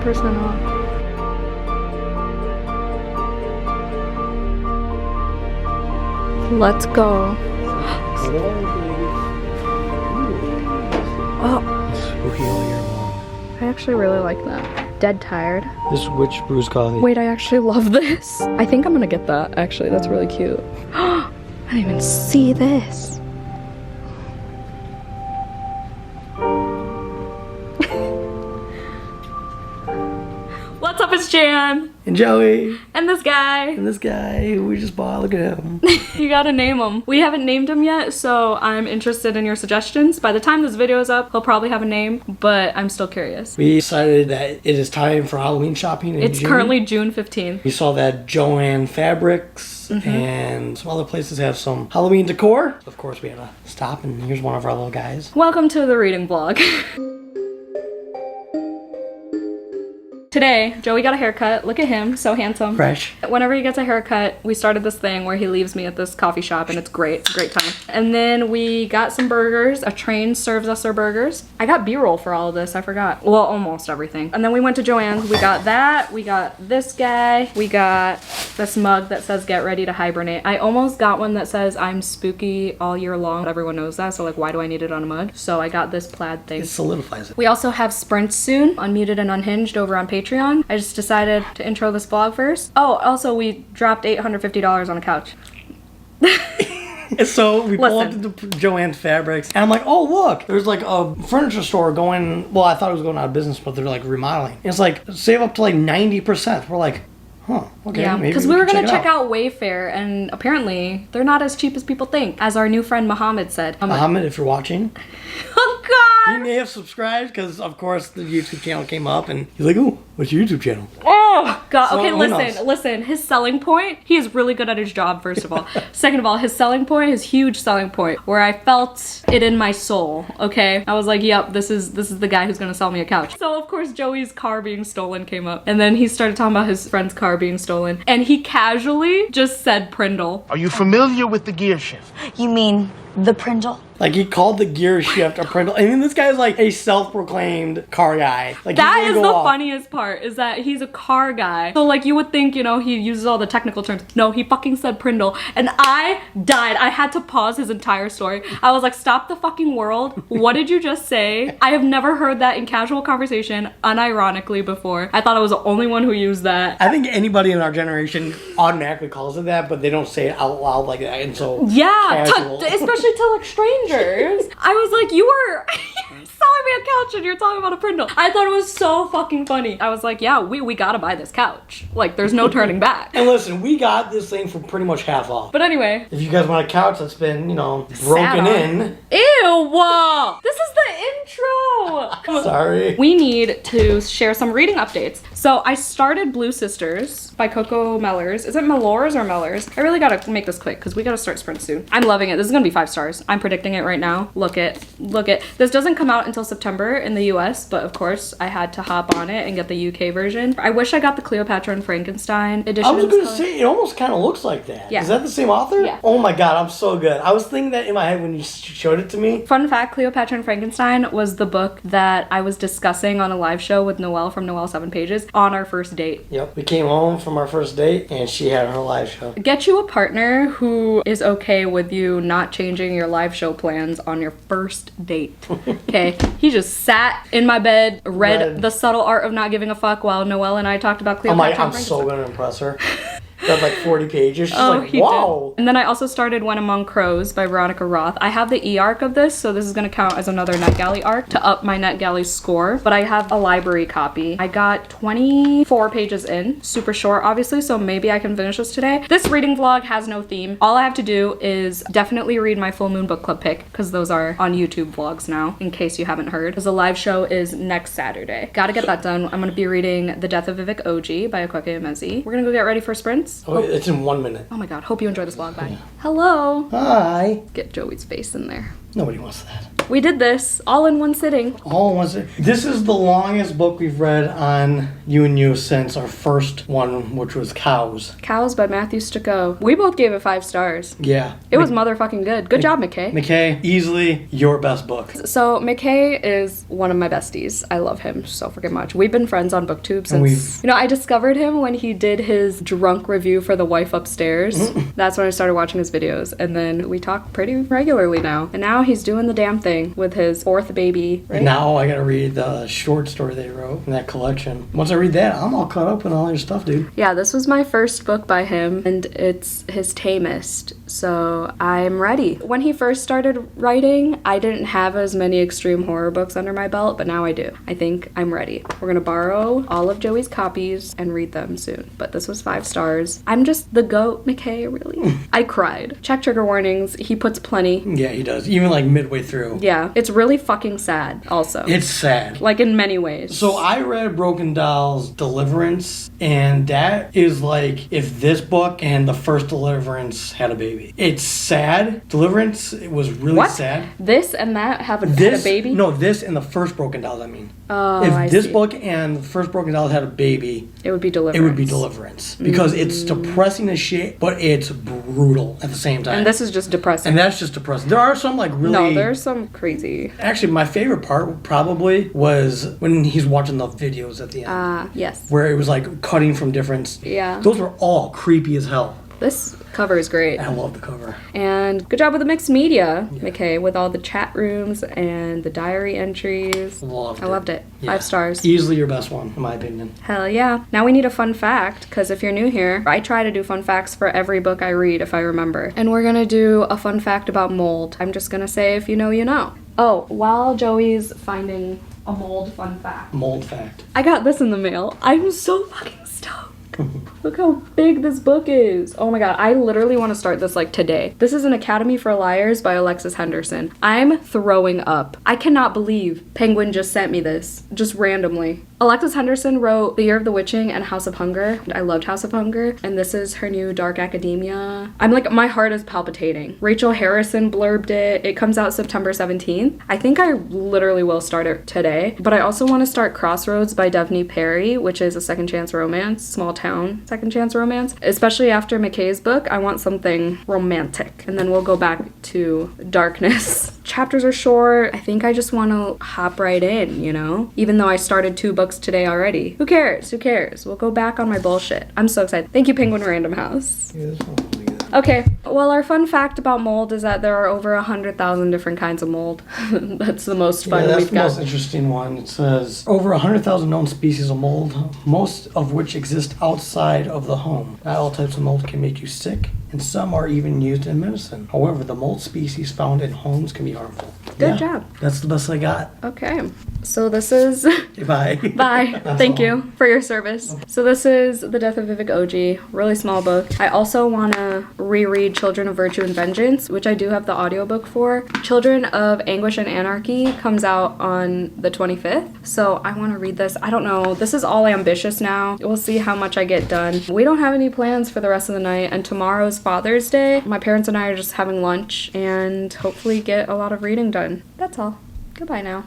10% off. Let's go. Oh, Spooky all year long. I actually really like that. Dead tired. This is witch brews coffee. Wait, I actually love this. I think I'm gonna get that, actually. That's really cute. I didn't even see this. What's up, it's Jan. And Joey. And this guy. And this guy who we just bought. Look at him. You gotta name him. We haven't named him yet, so I'm interested in your suggestions. By the time this video is up, he'll probably have a name, but I'm still curious. We decided that it is time for Halloween shopping in It's June. currently June 15th. We saw that Joann Fabrics and some other places have some Halloween decor. Of course, we had to stop, and here's one of our little guys. Welcome to the reading vlog. Today, Joey got a haircut. Look at him, so handsome. Fresh. Whenever he gets a haircut, we started this thing where he leaves me at this coffee shop and it's great. It's a great time. And then we got some burgers. A train serves us our burgers. I got B-roll for all of this, I forgot. Well, almost everything. And then we went to Joann's. We got that. We got this guy. We got this mug that says get ready to hibernate. I almost got one that says I'm spooky all year long. Everyone knows that, so like why do I need it on a mug? So I got this plaid thing. It solidifies it. We also have sprints soon, Unmuted and Unhinged over on Patreon. I just decided to intro this vlog first. Oh, also we dropped $850 on a couch. And so we pull up Listen. to Joann Fabrics, and I'm like, oh look, there's like a furniture store going, well, I thought it was going out of business, but they're like remodeling. And it's like, save up to like 90%. We're like, huh, okay, Yeah, maybe because we were can gonna check out Wayfair, and apparently they're not as cheap as people think. As our new friend Mohammed said. Mohammed, if you're watching, Oh you God! may have subscribed because, of course, the YouTube channel came up, and he's like, "Ooh, what's your YouTube channel?" Oh God! So, Okay, who knows? listen. His selling point, he is really good at his job, first of all. Second of all, his selling point, his huge selling point, where I felt it in my soul, okay? I was like, yep, this is the guy who's gonna sell me a couch. So of course Joey's car being stolen came up, and then he started talking about his friend's car being stolen, and he casually just said Prindle. Are you familiar with the gear shift? You mean the Prindle? Like, he called the gear shift a Prindle. I mean, this guy's like a self-proclaimed car guy. Like, That he's is gonna the go off. funniest part, is that he's a car guy. So like you would think, you know, he uses all the technical terms. No, he fucking said Prindle. And I died. I had to pause his entire story. I was like, stop the fucking world. What did you just say? I have never heard that in casual conversation unironically before. I thought I was the only one who used that. I think anybody in our generation automatically calls it that, but they don't say it out loud like that. And so, Yeah, casual. especially to like strangers. I was like, you were selling me a couch and you're talking about a Prindle. I thought it was so fucking funny. I was like, yeah, we gotta buy this couch. Like, there's no turning back. And listen, we got this thing for pretty much half off. But anyway. If you guys want a couch that's been, you know, Sat broken on. in, Ew! This is the intro! sorry. We need to share some reading updates. So I started Blue Sisters by Coco Mellors. Is it Mellors or Mellors? I really gotta make this quick because we gotta start sprint soon. I'm loving it. This is gonna be 5 stars. I'm predicting it right now. Look it. This doesn't come out until September in the US, but of course I had to hop on it and get the UK version. I wish I got the Cleopatra and Frankenstein edition. I was gonna instead. say, it almost kind of looks like that. Yeah. Is that the same author? Yeah. Oh my god, I'm so good. I was thinking that in my head when you showed it to me. Fun fact, Cleopatra and Frankenstein was the book that I was discussing on a live show with Noelle from Noelle 7 Pages on our first date. Yep. We came home from our first date and she had her live show. Get you a partner who is okay with you not changing your live show plans on your first date. Okay? He just sat in my bed, read The Subtle Art of Not Giving a Fuck while Noelle and I talked about I'm Cleopatra like, and I'm Frankenstein. so gonna impress her. That's like 40 pages. She's Oh, like, he wow. did. And then I also started When Among Crows by Veronica Roth. I have the e-arc of this, so this is going to count as another NetGalley arc to up my NetGalley score. But I have a library copy. I got 24 pages in. Super short, obviously, so maybe I can finish this today. This reading vlog has no theme. All I have to do is definitely read my Full Moon Book Club pick, because those are on YouTube vlogs now, in case you haven't heard. Because the live show is next Saturday. Gotta get that done. I'm going to be reading The Death of Vivek Oji by Akweke Emezi. We're going to go get ready for sprints. Oh, it's in 1 minute. Oh my god, hope you enjoy this vlog. Bye. Hello. Hi. Get Joey's face in there. Nobody wants that. We did this all in one sitting. Oh, was it? This is the longest book we've read on You and You since our first one, which was Cows. Cows by Matthew Stucco. We both gave it 5 stars. Yeah. It was motherfucking good. Good job, McKay. McKay, easily your best book. So McKay is one of my besties. I love him so freaking much. We've been friends on BookTube since, you know, I discovered him when he did his drunk review for The Wife Upstairs. That's when I started watching his videos, and then we talk pretty regularly now. And now he's doing the damn thing with his 4th baby. Right? And now I gotta read the short story they wrote in that collection. Once I read that, I'm all caught up with all your stuff, dude. Yeah, this was my first book by him, and it's his Tamist, so I'm ready. When he first started writing, I didn't have as many extreme horror books under my belt, but now I do. I think I'm ready. We're gonna borrow all of Joey's copies and read them soon, but this was 5 stars. I'm just the goat, McKay, really. I cried. Check trigger warnings. He puts plenty. Yeah, he does. Even like midway through. Yeah, it's really fucking sad also. It's sad. Like in many ways. So I read Broken Doll's Deliverance, and that is like if this book and the first Deliverance had a baby. It's sad. Deliverance, it was really What? sad. This and that had a baby? No, this and the first Broken Dolls, I mean. Oh, If this see. book and the first Broken Dolls had a baby, It would be Deliverance. it would be Deliverance. Because it's depressing as shit, but it's brutal at the same time. And this is just depressing. And that's just depressing. There are some like really... No, there's some crazy. Actually, my favorite part probably was when he's watching the videos at the end. Yes. Where it was like cutting from different... Yeah. Those were all creepy as hell. This cover is great. I love the cover. And good job with the mixed media, McKay, with all the chat rooms and the diary entries. I loved it. Yeah. 5 stars. Easily your best one, in my opinion. Hell yeah. Now we need a fun fact, because if you're new here, I try to do fun facts for every book I read if I remember. And we're gonna do a fun fact about mold. I'm just gonna say if you know, you know. Oh, while Joey's finding a mold fun fact. Mold fact. I got this in the mail. I'm so fucking stoked. Look how big this book is. Oh my god, I literally want to start this like today. This is An Academy for Liars by Alexis Henderson. I'm throwing up. I cannot believe Penguin just sent me this, just randomly. Alexis Henderson wrote The Year of the Witching and House of Hunger. I loved House of Hunger, and this is her new Dark Academia. I'm like, my heart is palpitating. Rachel Harrison blurbed it. It comes out September 17th. I think I literally will start it today, but I also want to start Crossroads by Devney Perry, which is a second chance romance, small town second chance romance. Especially after McKay's book, I want something romantic, and then we'll go back to darkness. Chapters are short. I think I just want to hop right in, you know? Even though I started 2 books today already. Who cares? Who cares? We'll go back on my bullshit. I'm so excited. Thank you, Penguin Random House. Yeah, this one's really good. Okay, well, our fun fact about mold is that there are over 100,000 different kinds of mold. That's the most fun that's we've the got. most interesting one. It says over 100,000 known species of mold, most of which exist outside of the home. Not all types of mold can make you sick, and some are even used in medicine. However, the mold species found in homes can be harmful. Good job. That's the best I got. Okay, so this is... Bye. Bye. That's Thank all. you for your service. So this is The Death of Vivek Oji, really small book. I also want to reread Children of Virtue and Vengeance, which I do have the audiobook for. Children of Anguish and Anarchy comes out on the 25th, so I want to read this. I don't know. This is all ambitious now. We'll see how much I get done. We don't have any plans for the rest of the night, and tomorrow's Father's Day. My parents and I are just having lunch and hopefully get a lot of reading done. That's all. Goodbye now.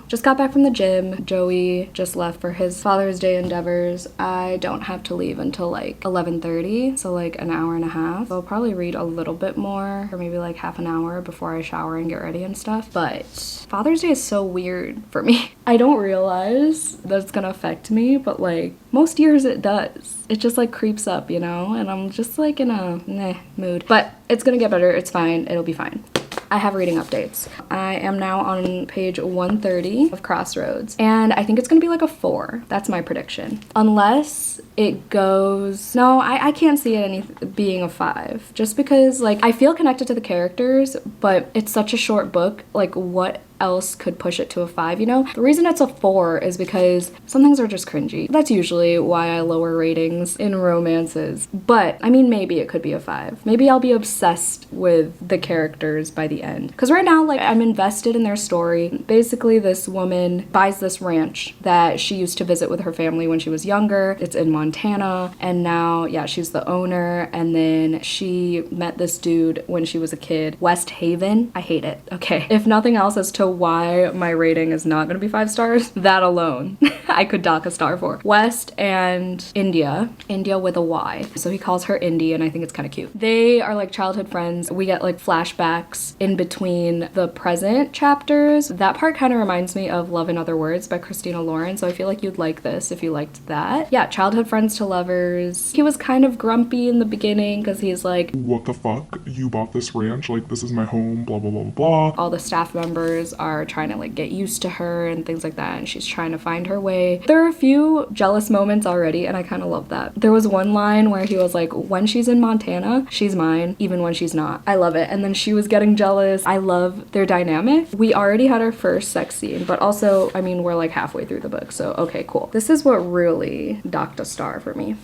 Just got back from the gym. Joey just left for his Father's Day endeavors. I don't have to leave until like 11:30, so like an hour and a half. I'll probably read a little bit more, or maybe like half an hour before I shower and get ready and stuff. But Father's Day is so weird for me. I don't realize that it's gonna affect me, but like most years it does. It just like creeps up, you know? And I'm just like in a meh mood. But it's gonna get better. It's fine. It'll be fine. I have reading updates. I am now on page 130 of Crossroads, and I think it's gonna be like a 4. That's my prediction. Unless it goes... No, I can't see it being a 5. Just because, like, I feel connected to the characters, but it's such a short book. Like, what else could push it to a 5, you know? The reason it's a 4 is because some things are just cringy. That's usually why I lower ratings in romances. But, I mean, maybe it could be a 5. Maybe I'll be obsessed with the characters by the end. Because right now, like, I'm invested in their story. Basically, this woman buys this ranch that she used to visit with her family when she was younger. It's in Montana. And now, yeah, she's the owner. And then she met this dude when she was a kid. West Haven. I hate it. Okay. If nothing else as to why my rating is not gonna be 5 stars, that alone I could dock a star for. West and India with a Y, so he calls her Indy, and I think it's kind of cute. They are like childhood friends. We get like flashbacks in between the present chapters. That part kind of reminds me of Love in Other Words by Christina Lauren, so I feel like you'd like this if you liked that. Yeah, childhood friends to lovers. He was kind of grumpy in the beginning because he's like, what the fuck, you bought this ranch, like this is my home, blah blah blah blah. All the staff members are trying to like get used to her and things like that, and she's trying to find her way. There are a few jealous moments already, and I kind of love that. There was one line where he was like, when she's in Montana, she's mine, even when she's not. I love it. And then she was getting jealous. I love their dynamic. We already had our first sex scene, but also, I mean, we're like halfway through the book, so okay, cool. This is what really docked a star for me.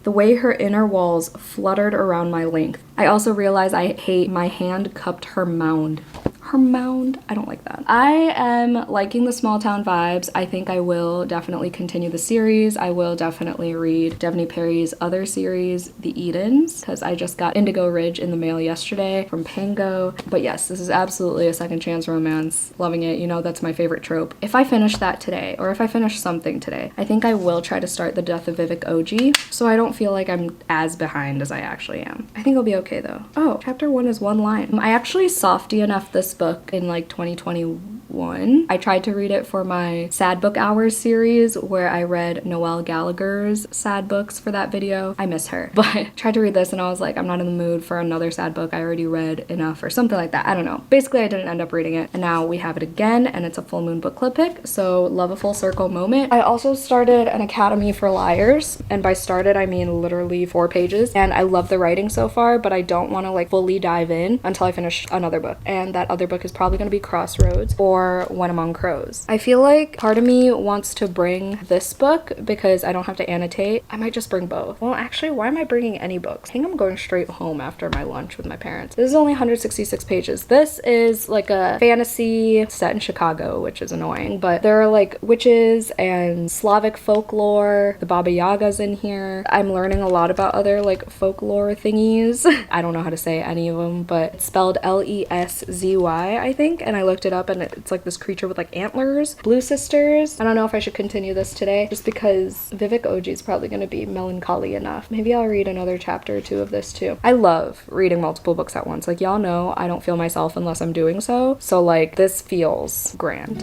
The way her inner walls fluttered around my length. I also realized I hate my hand cupped her mound. Her mound. I don't like that. I am liking the small town vibes. I think I will definitely continue the series. I will definitely read Devney Perry's other series, The Edens, because I just got Indigo Ridge in the mail yesterday from Pango. But yes, this is absolutely a second chance romance. Loving it. You know, that's my favorite trope. If I finish that today, or if I finish something today, I think I will try to start The Death of Vivek Oji, so I don't feel like I'm as behind as I actually am. I think I'll be okay though. Oh, chapter 1 is 1 line. I actually softy enough this book in like 2021. I tried to read it for my Sad Book Hours series where I read Noelle Gallagher's sad books for that video. I miss her, but I tried to read this and I was like, I'm not in the mood for another sad book. I already read enough or something like that. I don't know. Basically, I didn't end up reading it, and now we have it again, and it's a full moon book club pick, so love a full circle moment. I also started an Academy for Liars, and by started I mean literally 4 pages, and I love the writing so far, but I don't want to like fully dive in until I finish another book, and that other book is probably going to be Crossroads or When Among Crows. I feel like part of me wants to bring this book because I don't have to annotate. I might just bring both. Well, actually, why am I bringing any books? I think I'm going straight home after my lunch with my parents. This is only 166 pages. This is like a fantasy set in Chicago, which is annoying, but there are like witches and Slavic folklore. The Baba Yaga's in here. I'm learning a lot about other like folklore thingies. I don't know how to say any of them, but it's spelled Leszzy, I think, and I looked it up, and it's like this creature with like antlers. Blue Sisters. I don't know if I should continue this today just because Vivek Oji is probably going to be melancholy enough. Maybe I'll read another chapter or 2 of this too. I love reading multiple books at once. Like, y'all know I don't feel myself unless I'm doing so. So like, this feels grand.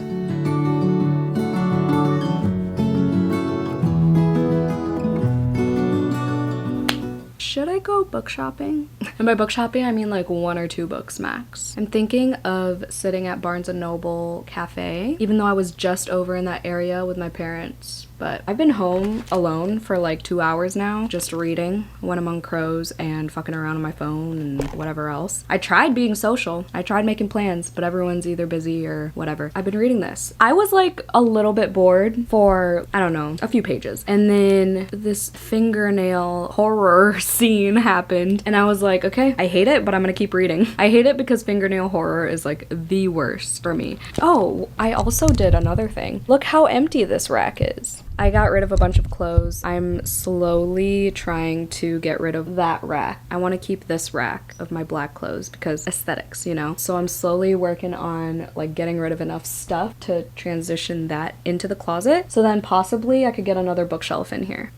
Should I go book shopping? And by book shopping, I mean like 1 or 2 books max. I'm thinking of sitting at Barnes & Noble Cafe, even though I was just over in that area with my parents. But I've been home alone for like 2 hours now, just reading When Among Crows and fucking around on my phone and whatever else. I tried being social. I tried making plans, but everyone's either busy or whatever. I've been reading this. I was like a little bit bored for, I don't know, a few pages. And then this fingernail horror scene happened. And I was like, okay, I hate it, but I'm gonna keep reading. I hate it because fingernail horror is like the worst for me. Oh, I also did another thing. Look how empty this rack is. I got rid of a bunch of clothes. I'm slowly trying to get rid of that rack. I want to keep this rack of my black clothes because aesthetics, you know? So I'm slowly working on like getting rid of enough stuff to transition that into the closet. So then possibly I could get another bookshelf in here.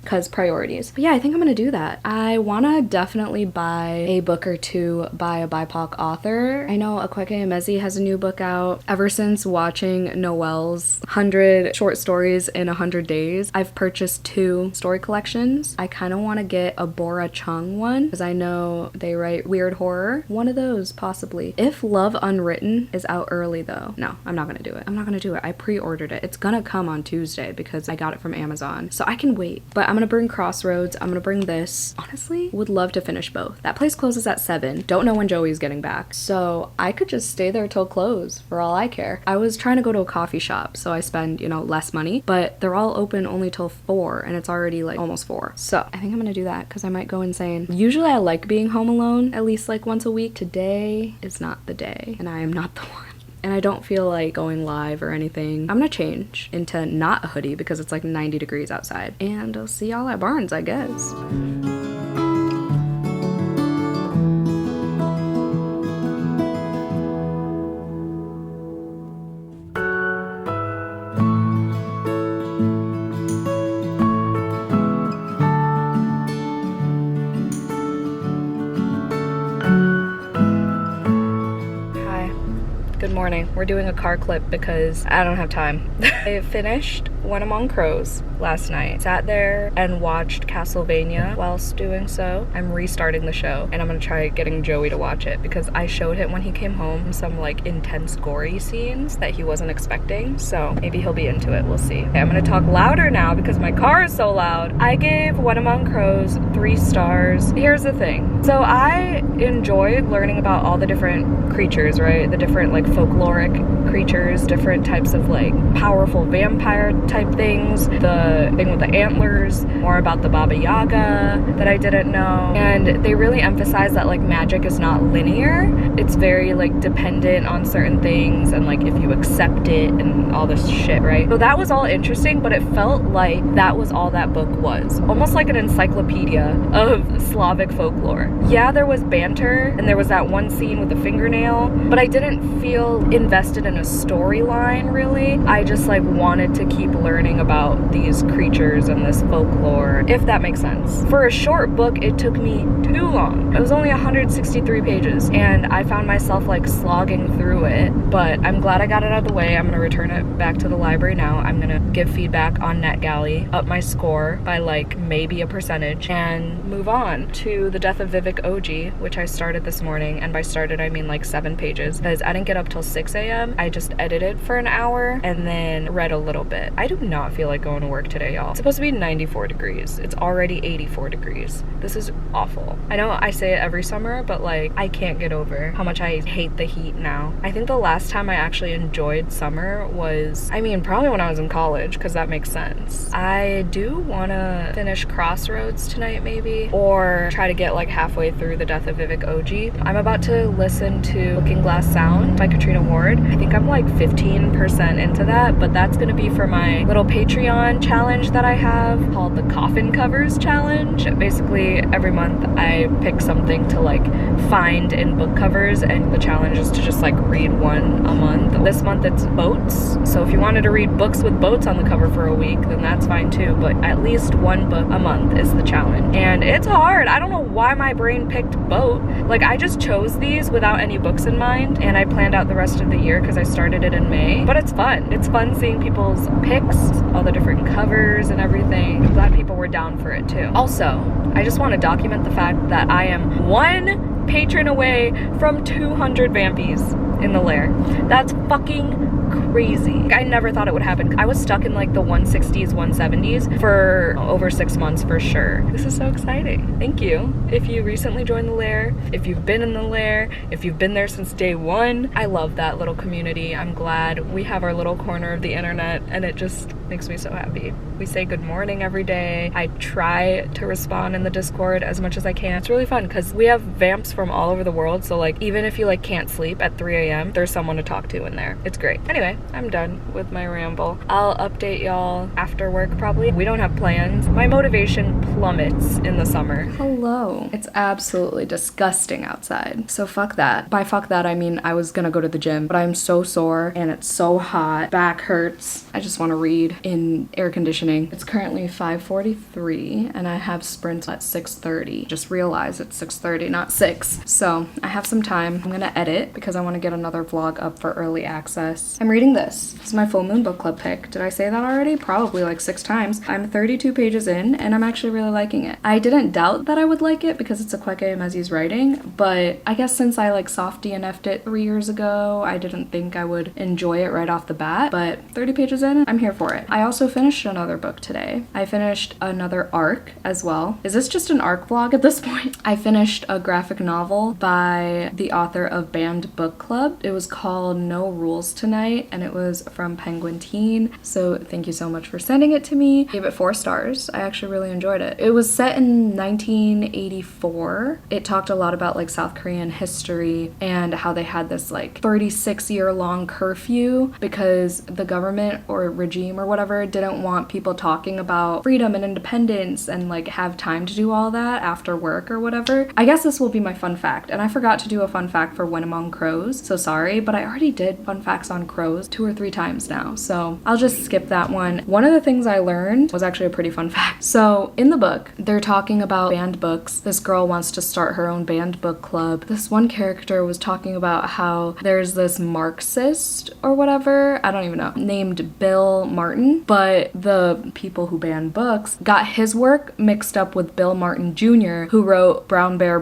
because priorities. But yeah, I think I'm gonna do that. I wanna definitely buy a book or two by a BIPOC author. I know Akweke Emezi has a new book out. Ever since watching Noelle's 100 short stories in 100 days, I've purchased 2 story collections. I kind of want to get a Bora Chung one because I know they write weird horror. One of those, possibly. If Love Unwritten is out early though, no, I'm not gonna do it. I'm not gonna do it. I pre-ordered it. It's gonna come on Tuesday because I got it from Amazon. So I can wait. But I'm gonna bring Crossroads. I'm gonna bring this. Honestly, would love to finish both. That place closes at 7. Don't know when Joey's getting back. So I could just stay there till close for all I care. I was trying to go to a coffee shop so I spend, less money, but they're all open only till 4 and it's already like almost 4. So I think I'm gonna do that because I might go insane. Usually I like being home alone at least like once a week. Today is not the day and I am not the one. And I don't feel like going live or anything. I'm gonna change into not a hoodie because it's like 90 degrees outside. And I'll see y'all at Barnes, I guess. Good morning. We're doing a car clip because I don't have time. I finished When Among Crows last night. Sat there and watched Castlevania whilst doing so. I'm restarting the show and I'm gonna try getting Joey to watch it because I showed him when he came home some like intense gory scenes that he wasn't expecting. So maybe he'll be into it. We'll see. Okay, I'm gonna talk louder now because my car is so loud. I gave When Among Crows 3 stars. Here's the thing. So I enjoyed learning about all the different creatures, right? The different like folkloric creatures, different types of like powerful vampire type things, the thing with the antlers, more about the Baba Yaga that I didn't know. And they really emphasize that like magic is not linear. It's very like dependent on certain things and like if you accept it and all this shit, right? So that was all interesting, but it felt like that was all that book was. Almost like an encyclopedia of Slavic folklore. Yeah, there was banter and there was that one scene with the fingernail, but I didn't feel invested in a storyline really. I just like wanted to keep learning about these creatures and this folklore, if that makes sense. For a short book, it took me too long. It was only 163 pages and I found myself like slogging through it, but I'm glad I got it out of the way. I'm gonna return it back to the library now. I'm gonna give feedback on NetGalley, up my score by like maybe a percentage, and move on to The Death of Vivek Oji, which I started this morning, and by started I mean like 7 pages because I didn't get up till 6 a.m. I just edited for an hour and then read a little bit. I do not feel like going to work today, y'all. It's supposed to be 94 degrees. It's already 84 degrees. This is awful. I know I say it every summer, but like I can't get over how much I hate the heat now. I think the last time I actually enjoyed summer was, I mean, probably when I was in college, because that makes sense. I do want to finish Crossroads tonight maybe, or try to get like halfway through The Death of Vivek Oji. I'm about to listen to Looking Glass Sound by Katrina Ward. I think I'm like 15% into that, but that's gonna be for my little Patreon challenge that I have called the Coffin Covers Challenge. Basically, every month I pick something to like find in book covers, and the challenge is to just like read one a month. This month it's boats, so if you wanted to read books with boats on the cover for a week, then that's fine too, but at least one book a month is the challenge. And it's hard. I don't know why my brain picked boat. Like I just chose these without any books in mind, and I planned out the rest of the year because I started it in May. But it's fun. It's fun seeing people's picks, all the different covers and everything. I'm glad people were down for it too. Also, I just want to document the fact that I am 1 patron away from 200 vampies in the lair. That's fucking crazy. I never thought it would happen. I was stuck in like the 160s, 170s for over 6 months for sure. This is so exciting. Thank you. If you recently joined the lair, if you've been in the lair, if you've been there since day 1, I love that little community. I'm glad we have our little corner of the internet, and it just makes me so happy. We say good morning every day. I try to respond in the Discord as much as I can. It's really fun because we have vamps from all over the world, so like even if you like can't sleep at 3 a.m., there's someone to talk to in there. It's great. Anyway, Anyway, I'm done with my ramble. I'll update y'all after work probably. We don't have plans. My motivation plummets in the summer. Hello. It's absolutely disgusting outside. So fuck that. By fuck that, I mean I was gonna go to the gym, but I'm so sore and it's so hot. Back hurts. I just want to read in air conditioning. It's currently 5:43 and I have sprints at 6:30. Just realized it's 6:30, not 6. So I have some time. I'm gonna edit because I want to get another vlog up for early access. I'm reading this. This is my full moon book club pick. Did I say that already? Probably like 6 times. I'm 32 pages in and I'm actually really liking it. I didn't doubt that I would like it because it's a Kweke Emezi's writing, but I guess since I like soft DNF'd it 3 years ago, I didn't think I would enjoy it right off the bat, but 30 pages in, I'm here for it. I also finished another book today. I finished another arc as well. Is this just an arc vlog at this point? I finished a graphic novel by the author of Banned Book Club. It was called No Rules Tonight and it was from Penguin Teen. So thank you so much for sending it to me. Gave it 4 stars. I actually really enjoyed it. It was set in 1984. It talked a lot about like South Korean history and how they had this like 36-year-long curfew because the government or regime or whatever didn't want people talking about freedom and independence and like have time to do all that after work or whatever. I guess this will be my fun fact, and I forgot to do a fun fact for When Among Crows, so sorry, but I already did fun facts on crows 2 or 3 times now, so I'll just skip that one. One of the things I learned was actually a pretty fun fact. So in the book, they're talking about banned books. This girl wants to start her own banned book club. This one character was talking about how there's this Marxist or whatever, I don't even know, named Bill Martin, but the people who ban books got his work mixed up with Bill Martin Jr., who wrote Brown Bear,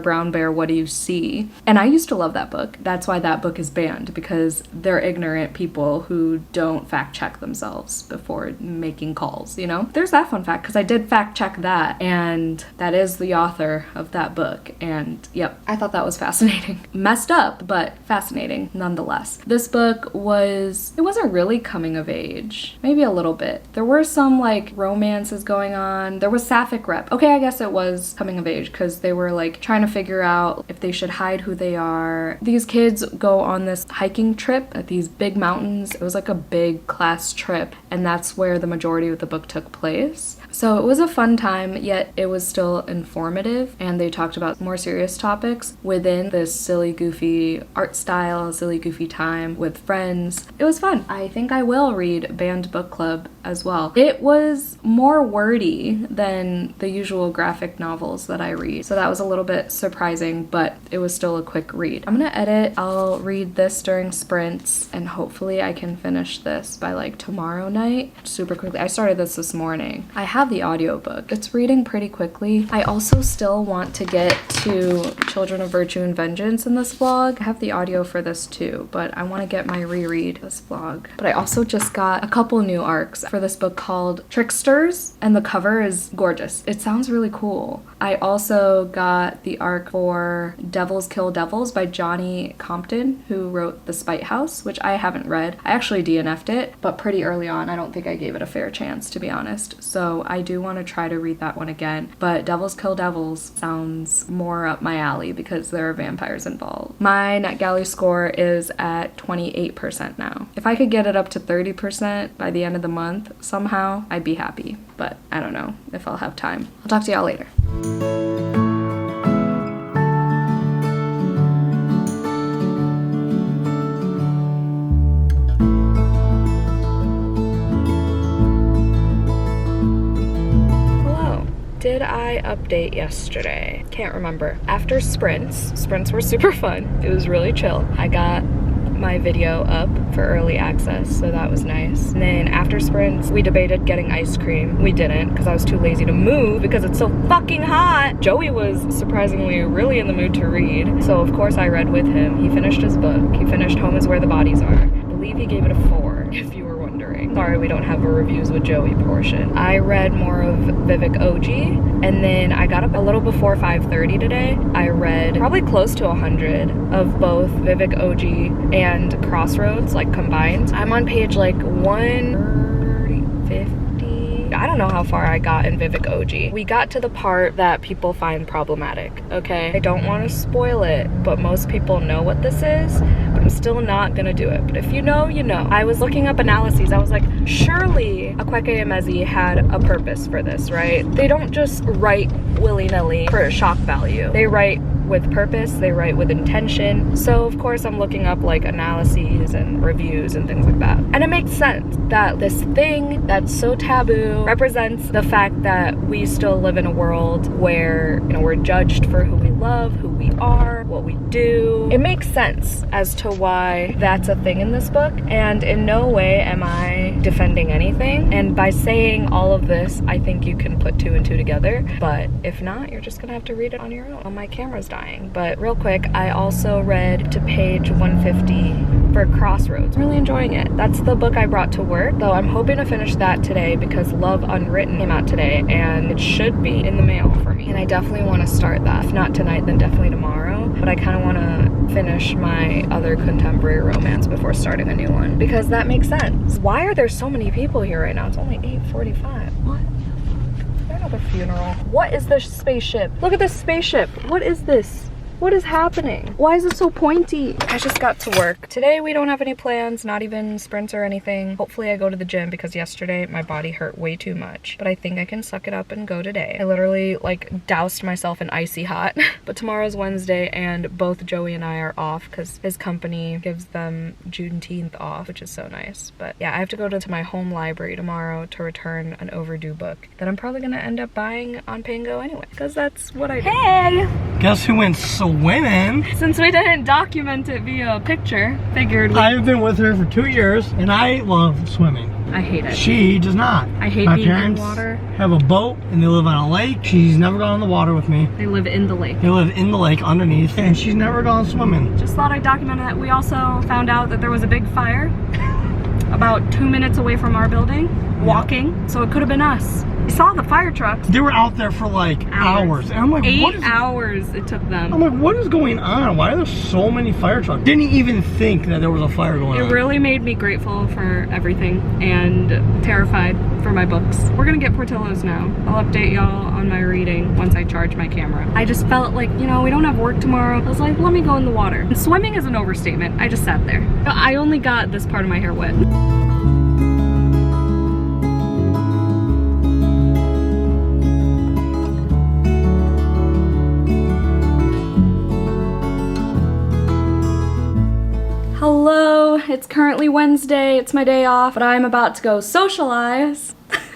What Do You See? And I used to love that book. That's why that book is banned, because they're ignorant people who don't fact check themselves before making calls, you know? There's that fun fact, because I did fact check that, and that is the author of that book, and yep, I thought that was fascinating. Messed up, but fascinating nonetheless. This book it wasn't really coming of age, maybe a little bit. There were some like romances going on. There was sapphic rep. Okay, I guess it was coming of age because they were like trying to figure out if they should hide who they are. These kids go on this hiking trip at these big mountains. It was like a big class trip, and that's where the majority of the book took place. So it was a fun time, yet it was still informative, and they talked about more serious topics within this silly, goofy art style, silly, goofy time with friends. It was fun. I think I will read Banned Book Club as well. It was more wordy than the usual graphic novels that I read, so that was a little bit surprising, but it was still a quick read. I'm gonna edit. I'll read this during sprints, and hopefully I can finish this by like tomorrow night super quickly. I started this morning. I have the audiobook. It's reading pretty quickly. I also still want to get to Children of Virtue and Vengeance in this vlog. I have the audio for this too, but I want to get my reread this vlog. But I also just got a couple new arcs for this book called Tricksters, and the cover is gorgeous. It sounds really cool. I also got the arc for Devils Kill Devils by Johnny Compton, who wrote The Spite House, which I haven't read. I actually DNF'd it, but pretty early on. I don't think I gave it a fair chance, to be honest. So I do want to try to read that one again. But Devils Kill Devils sounds more up my alley because there are vampires involved. My NetGalley score is at 28% now. If I could get it up to 30% by the end of the month somehow, I'd be happy. But I don't know if I'll have time. I'll talk to y'all later. Did I update yesterday? Can't remember. After sprints were super fun. It was really chill. I got my video up for early access, so that was nice. And then after sprints, we debated getting ice cream. We didn't, because I was too lazy to move because it's so fucking hot. Joey was surprisingly really in the mood to read, so of course I read with him. He finished his book. He finished Home Is Where the Bodies Are. I believe he gave it a 4, if you were wondering. Sorry, we don't have a reviews with Joey portion. I read more of Vivek Oji, and then I got up a little before 5:30 today. I read probably close to 100 of both Vivek Oji and Crossroads, like combined. I'm on page like 150. I don't know how far I got in Vivek Oji. We got to the part that people find problematic, okay? I don't want to spoil it, but most people know what this is. I'm still not gonna do it, but if you know, you know. I was looking up analyses. I was like, surely Akweke Emezi had a purpose for this, right? They don't just write willy-nilly for shock value. They write with purpose, they write with intention. So of course I'm looking up like analyses and reviews and things like that. And it makes sense that this thing that's so taboo represents the fact that we still live in a world where, you know, we're judged for who we love, who we are, what we do. It makes sense as to why that's a thing in this book, and in no way am I defending anything. And by saying all of this, I think you can put two and two together, but if not, you're just gonna have to read it on your own. Oh, my camera's dying. But real quick, I also read to page 150 for Crossroads. I'm really enjoying it. That's the book I brought to work, though I'm hoping to finish that today because Love Unwritten came out today and it should be in the mail for me. And I definitely want to start that. If not tonight, then definitely tomorrow. But I kind of want to finish my other contemporary romance before starting a new one because that makes sense. Why are there so many people here right now? It's only 8:45. What? Another funeral. What is this spaceship? Look at this spaceship. What is this? What is happening? Why is it so pointy? I just got to work. Today we don't have any plans, not even sprints or anything. Hopefully I go to the gym because yesterday my body hurt way too much. But I think I can suck it up and go today. I literally like doused myself in icy hot. But tomorrow's Wednesday and both Joey and I are off because his company gives them Juneteenth off, which is so nice. But yeah, I have to go to my home library tomorrow to return an overdue book that I'm probably gonna end up buying on Pango anyway because that's what I do. Hey! Guess who went swimming? Since we didn't document it via picture, figured I've been with her for 2 years and I love swimming. I hate it. She does not. I hate My being in parents water. have a boat and they live on a lake. She's never gone in the water with me. They live in the lake. They live in the lake underneath and she's never gone swimming. Just thought I'd document that. We also found out that there was a big fire about 2 minutes away from our building, walking, so it could have been us. We saw the fire trucks. They were out there for like hours. And I'm like, 8 hours it took them. I'm like, what is going on? Why are there so many fire trucks? Didn't even think that there was a fire going on. It really made me grateful for everything and terrified for my books. We're gonna get Portillo's now. I'll update y'all on my reading once I charge my camera. I just felt like, you know, we don't have work tomorrow. I was like, let me go in the water. And swimming is an overstatement. I just sat there. I only got this part of my hair wet. Hello, it's currently Wednesday, it's my day off, but I'm about to go socialize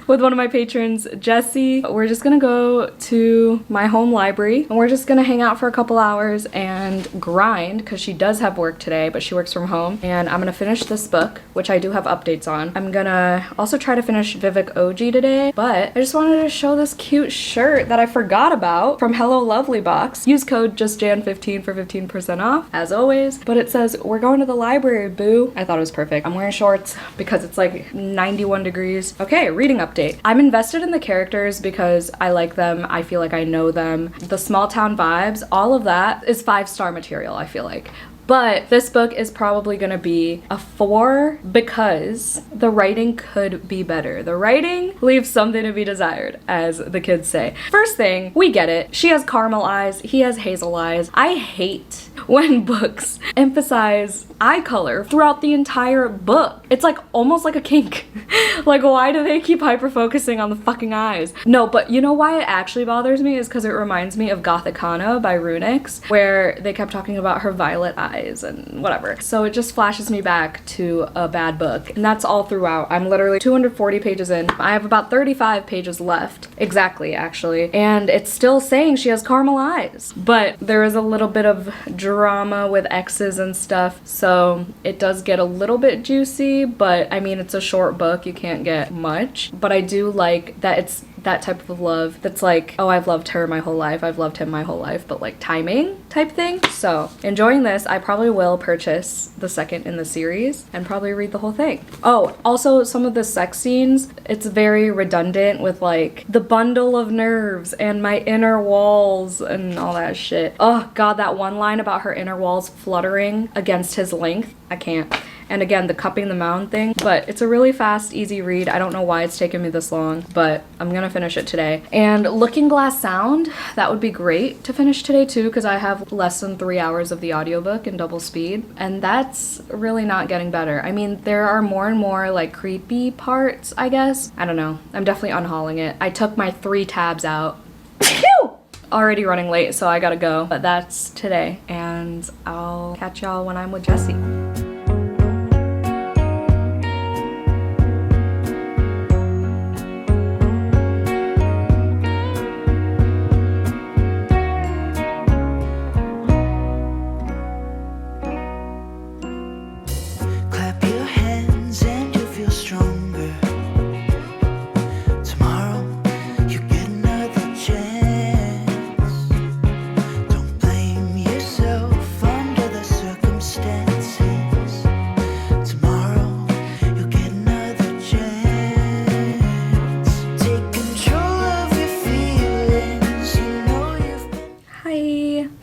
with one of my patrons, Jessie. We're just gonna go to my home library and we're just gonna hang out for a couple hours and grind because she does have work today, but she works from home. And I'm gonna finish this book, which I do have updates on. I'm gonna also try to finish Vivek Oji today, but I just wanted to show this cute shirt that I forgot about from Hellolovelybox. Use code JustJan15 for 15% off, as always. But it says, we're going to the library, boo. I thought it was perfect. I'm wearing shorts because it's like 91 degrees. Okay, reading update. I'm invested in the characters because I like them. I feel like I know them. The small town vibes, all of that is 5-star material, I feel like. But this book is probably gonna be a 4 because the writing could be better. The writing leaves something to be desired, as the kids say. First thing, we get it. She has caramel eyes, he has hazel eyes. I hate when books emphasize eye color throughout the entire book. It's like almost like a kink. Like, why do they keep hyper focusing on the fucking eyes? No, but you know why it actually bothers me is because it reminds me of Gothicana by Runix, where they kept talking about her violet eyes and whatever. So it just flashes me back to a bad book. And that's all throughout. I'm literally 240 pages in. I have about 35 pages left. Exactly, actually. And it's still saying she has caramel eyes. But there is a little bit of drama with exes and stuff. So it does get a little bit juicy, but I mean, it's a short book. You can't get much. But I do like that it's that type of love that's like, oh, I've loved her my whole life, I've loved him my whole life, but like timing type thing. So enjoying this. I probably will purchase the second in the series and probably read the whole thing. Oh, also some of the sex scenes, it's very redundant with like the bundle of nerves and my inner walls and all that shit. Oh god, that one line about her inner walls fluttering against his length, I can't. And again, the cupping the mound thing, but it's a really fast, easy read. I don't know why it's taken me this long, but I'm gonna finish it today. And Looking Glass Sound, that would be great to finish today too, because I have less than 3 hours of the audiobook in double speed, and that's really not getting better. I mean, there are more and more like creepy parts, I guess. I don't know. I'm definitely unhauling it. I took my 3 tabs out. Already running late, so I gotta go. But that's today, and I'll catch y'all when I'm with Jessie.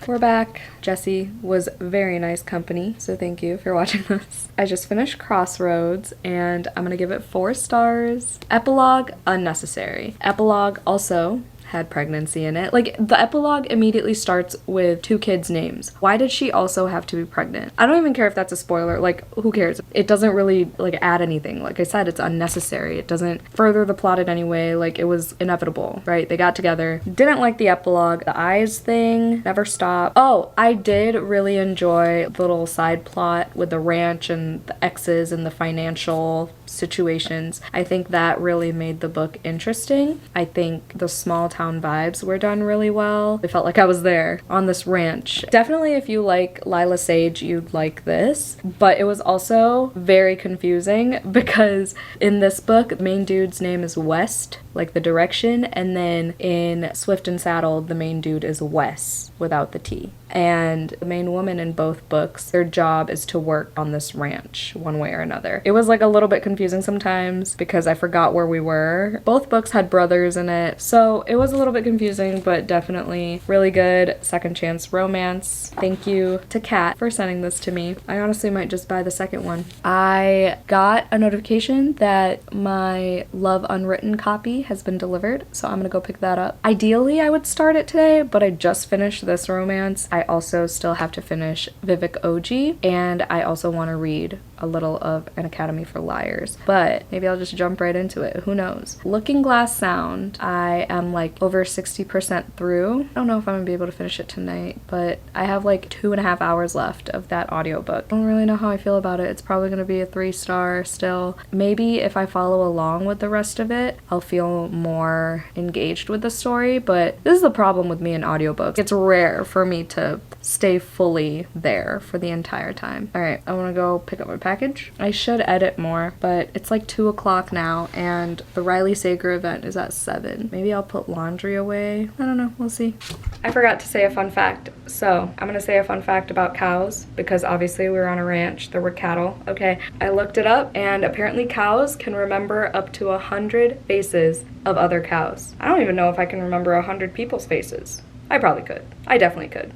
We're back. Jessie was very nice company, so thank you for watching this. I just finished Crossroads, and I'm gonna give it 4 stars. Epilogue, unnecessary. Epilogue also had pregnancy in it. Like, the epilogue immediately starts with 2 kids' names. Why did she also have to be pregnant? I don't even care if that's a spoiler. Like, who cares? It doesn't really, like, add anything. Like I said, it's unnecessary. It doesn't further the plot in any way. Like, it was inevitable, right? They got together. Didn't like the epilogue. The eyes thing never stopped. Oh, I did really enjoy the little side plot with the ranch and the exes and the financial situations. I think that really made the book interesting. I think the small town vibes were done really well. I felt like I was there on this ranch. Definitely if you like Lila Sage, you'd like this, but it was also very confusing because in this book, the main dude's name is West, like the direction, and then in Swift and Saddled, the main dude is Wes without the T. And the main woman in both books, their job is to work on this ranch one way or another. It was like a little bit confusing sometimes because I forgot where we were. Both books had brothers in it, so it was a little bit confusing, but definitely really good second chance romance. Thank you to Kat for sending this to me. I honestly might just buy the second one. I got a notification that my Love Unwritten copy has been delivered, so I'm gonna go pick that up. Ideally, I would start it today, but I just finished this romance. I also still have to finish Vivek Oji, and I also want to read a little of An Academy for Liars, but maybe I'll just jump right into it. Who knows? Looking Glass Sound, I am like over 60% through. I don't know if I'm gonna be able to finish it tonight, but I have like 2.5 hours left of that audiobook. I don't really know how I feel about it. It's probably gonna be a 3-star still. Maybe if I follow along with the rest of it, I'll feel more engaged with the story, but this is the problem with me in audiobooks. It's rare for me to stay fully there for the entire time. All right, I want to go pick up my package. I should edit more, but it's like 2 o'clock now, and the Riley Sager event is at 7. Maybe I'll put laundry away. I don't know, we'll see. I forgot to say a fun fact. So I'm gonna say a fun fact about cows, because obviously we were on a ranch, there were cattle. Okay, I looked it up, and apparently cows can remember up to 100 faces of other cows. I don't even know if I can remember 100 people's faces. I probably could. I definitely could.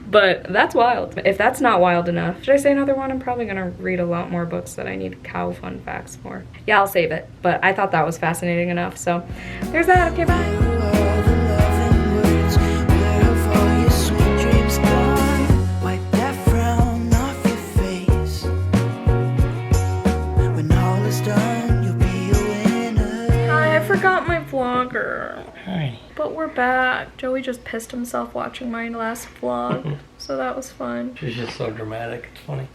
But that's wild. If that's not wild enough, should I say another one? I'm probably gonna read a lot more books that I need cow fun facts for. Yeah, I'll save it. But I thought that was fascinating enough. So there's that. Okay, bye. Forgot my vlogger. Hi. But we're back. Joey just pissed himself watching my last vlog, so that was fun. She's just so dramatic. It's funny.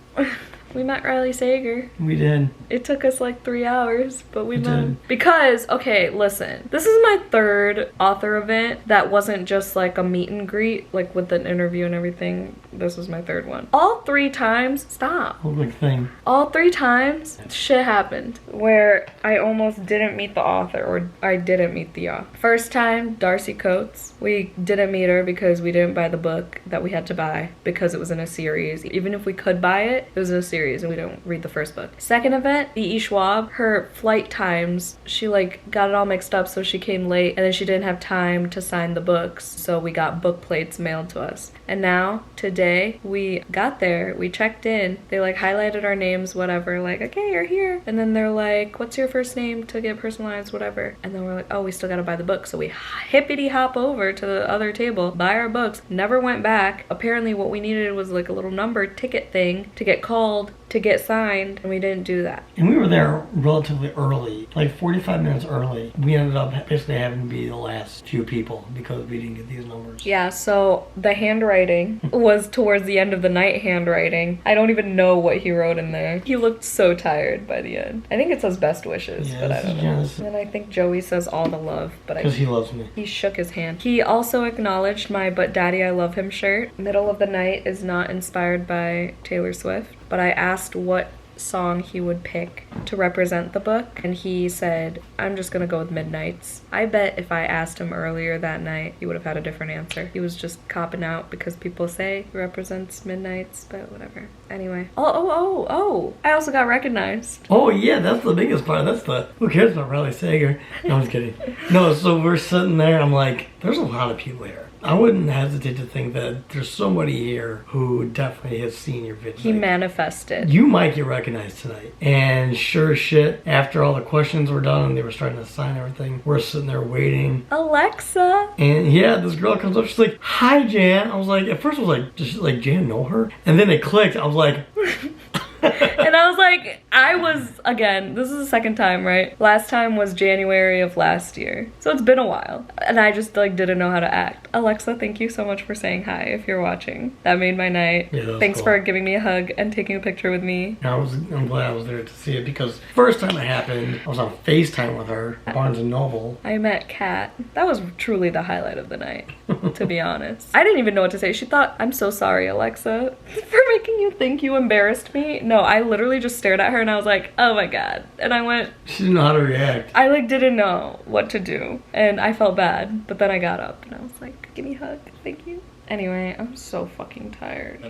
We met Riley Sager. We did. It took us like 3 hours, but we met him. Because, okay, listen. This is my 3rd author event that wasn't just like a meet and greet, like with an interview and everything. This was my 3rd one. All 3 times, stop. Whole big thing. All 3 times, shit happened where I almost didn't meet the author, or I didn't meet the author. First time, Darcy Coates. We didn't meet her because we didn't buy the book that we had to buy because it was in a series. Even if we could buy it, it was in a series. series and we don't read the first book. Second event, the E. Schwab, her flight times, she like got it all mixed up, so she came late and then she didn't have time to sign the books, so we got book plates mailed to us. And now, today, we got there, we checked in, they like highlighted our names, whatever, like, okay, you're here. And then they're like, what's your first name to get personalized, whatever. And then we're like, oh, we still gotta buy the book. So we hippity hop over to the other table, buy our books, never went back. Apparently what we needed was like a little numbered ticket thing to get called, to get signed, and we didn't do that. And we were there relatively early, like 45 minutes early. We ended up basically having to be the last few people because we didn't get these numbers. Yeah, so the handwriting was towards the end of the night handwriting. I don't even know what he wrote in there. He looked so tired by the end. I think it says best wishes, Yeah, but I don't know. yes. And I think Joey says all the love, but Because he loves me. he shook his hand. He also acknowledged my But Daddy I Love Him shirt. Middle of the Night is not inspired by Taylor Swift, but I asked what song he would pick to represent the book, and he said, I'm just gonna go with Midnights. I bet if I asked him earlier that night, he would have had a different answer. He was just copping out because people say he represents Midnights, but whatever. Anyway. Oh, I also got recognized. Oh yeah, that's the biggest part. That's the, who cares about Riley Sager? No, I'm just kidding. No, so we're sitting there, I'm like, there's a lot of people here. I wouldn't hesitate to think that there's somebody here who definitely has seen your video. He manifested. You might get recognized tonight. And sure as shit, after all the questions were done and they were starting to sign everything, we're sitting there waiting. Alexa. And yeah, this girl comes up, she's like, hi Jan. I was like, at first I was like, does she, like, Jan know her? And then it clicked, I was like... And I was like, again, this is the second time, right? Last time was January of last year. So it's been a while. And I just like didn't know how to act. Alexa, thank you so much for saying hi if you're watching. That made my night. Yeah, thanks cool. for giving me a hug and taking a picture with me. I'm glad I was there to see it because first time it happened, I was on FaceTime with her, Barnes & Noble. I met Kat. That was truly the highlight of the night, to be honest. I didn't even know what to say. She thought, I'm so sorry, Alexa, for making you think you embarrassed me. No, I literally just stared at her and I was like, oh my god. And I went... She didn't know how to react. I like didn't know what to do. And I felt bad. But then I got up and I was like, give me a hug. Thank you. Anyway, I'm so fucking tired.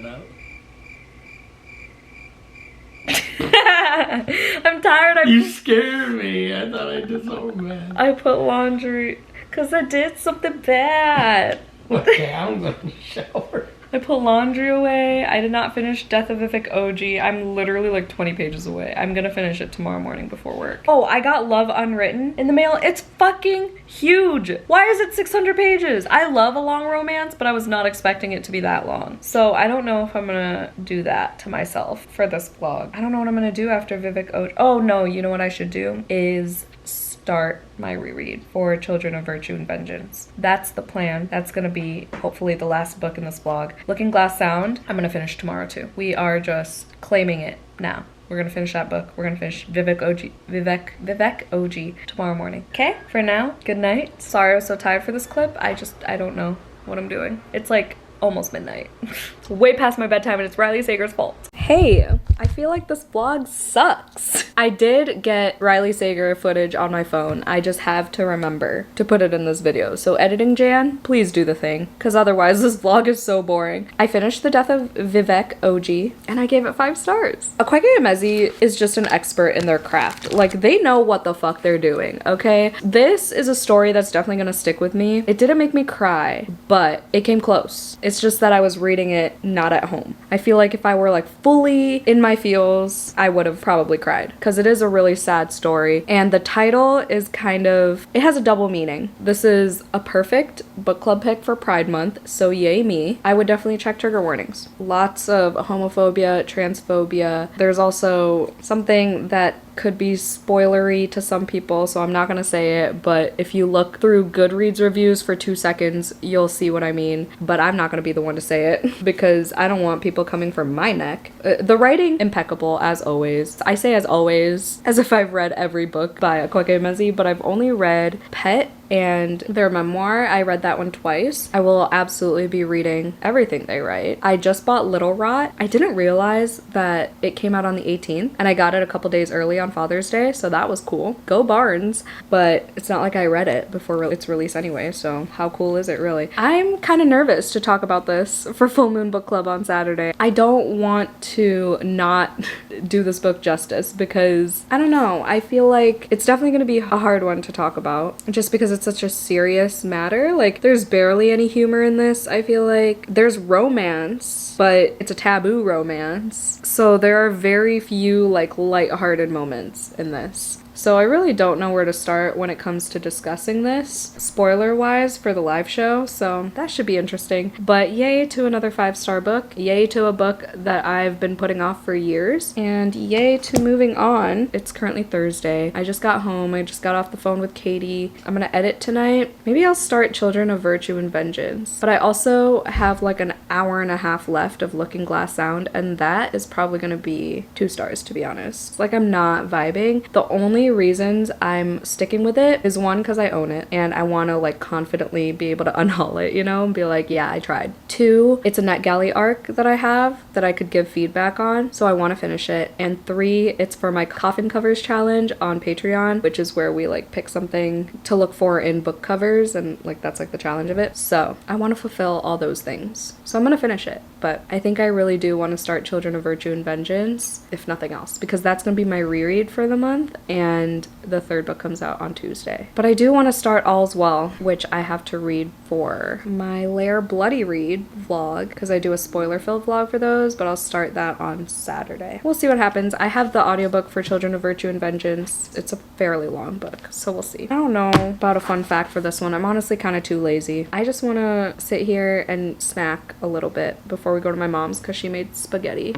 I'm tired. You scared me. I thought I did something bad. I put laundry because I did something bad. Okay, I'm going to shower. I put laundry away. I did not finish Death of Vivek Oji. I'm literally like 20 pages away. I'm gonna finish it tomorrow morning before work. Oh, I got Love Unwritten in the mail. It's fucking huge. Why is it 600 pages? I love a long romance, but I was not expecting it to be that long. So I don't know if I'm gonna do that to myself for this vlog. I don't know what I'm gonna do after Vivek Oji. Oh no, you know what I should do is start my reread for Children of Virtue and Vengeance. That's the plan. That's gonna be hopefully the last book in this vlog. Looking Glass Sound, I'm gonna finish tomorrow too. We are just claiming it now. We're gonna finish that book. We're gonna finish Vivek Oji tomorrow morning. Okay, for now, good night. Sorry I was so tired for this clip. I don't know what I'm doing. It's like almost midnight. It's way past my bedtime and it's Riley Sager's fault. Hey, I feel like this vlog sucks. I did get Riley Sager footage on my phone. I just have to remember to put it in this video. So editing Jan, please do the thing, because otherwise this vlog is so boring. I finished The Death of Vivek Oji and I gave it 5 stars. Akwege Emezi is just an expert in their craft. Like, they know what the fuck they're doing, okay? This is a story that's definitely gonna stick with me. It didn't make me cry, but it came close. It's just that I was reading it not at home. I feel like if I were like fully in my feels, I would have probably cried, because it is a really sad story. And the title is kind of, it has a double meaning. This is a perfect book club pick for Pride Month, so yay me. I would definitely check trigger warnings. Lots of homophobia, transphobia. There's also something that could be spoilery to some people, so I'm not gonna say it, but if you look through Goodreads reviews for 2 seconds, you'll see what I mean. But I'm not gonna be the one to say it because I don't want people coming for my neck. The writing, impeccable as always. I say as always as if I've read every book by Akwege Emezi, but I've only read Pet and their memoir. I read that one twice. I will absolutely be reading everything they write. I just bought Little Rot. I didn't realize that it came out on the 18th, and I got it a couple days early on Father's Day, so that was cool. Go Barnes. But it's not like I read it before its release anyway, so how cool is it really? I'm kind of nervous to talk about this for Full Moon Book Club on Saturday. I don't want to not do this book justice because, I don't know, I feel like it's definitely going to be a hard one to talk about just because it's such a serious matter. Like, there's barely any humor in this, I feel like. There's romance, but it's a taboo romance. So there are very few, like, lighthearted moments in this. So I really don't know where to start when it comes to discussing this, spoiler-wise, for the live show, so that should be interesting. But yay to another 5-star book, yay to a book that I've been putting off for years, and yay to moving on. It's currently Thursday. I just got home, I just got off the phone with Katie. I'm gonna edit tonight. Maybe I'll start Children of Virtue and Vengeance. But I also have like an hour and a half left of Looking Glass Sound, and that is probably gonna be 2 stars, to be honest. Like, I'm not vibing. The only reasons I'm sticking with it is, one, because I own it and I want to like confidently be able to unhaul it, you know, and be like, yeah, I tried. 2, it's a NetGalley arc that I have that I could give feedback on, so I want to finish it. And 3, it's for my coffin covers challenge on Patreon, which is where we like pick something to look for in book covers, and like that's like the challenge of it. So I want to fulfill all those things, so I'm gonna finish it. But I think I really do want to start Children of Virtue and Vengeance, if nothing else, because that's gonna be my reread for the month, and the 3rd book comes out on Tuesday. But I do want to start All's Well, which I have to read for my Lair Bloody Read vlog, because I do a spoiler-filled vlog for those, but I'll start that on Saturday. We'll see what happens. I have the audiobook for Children of Virtue and Vengeance. It's a fairly long book, so we'll see. I don't know about a fun fact for this one. I'm honestly kind of too lazy. I just want to sit here and snack a little bit before we go to my mom's, because she made spaghetti.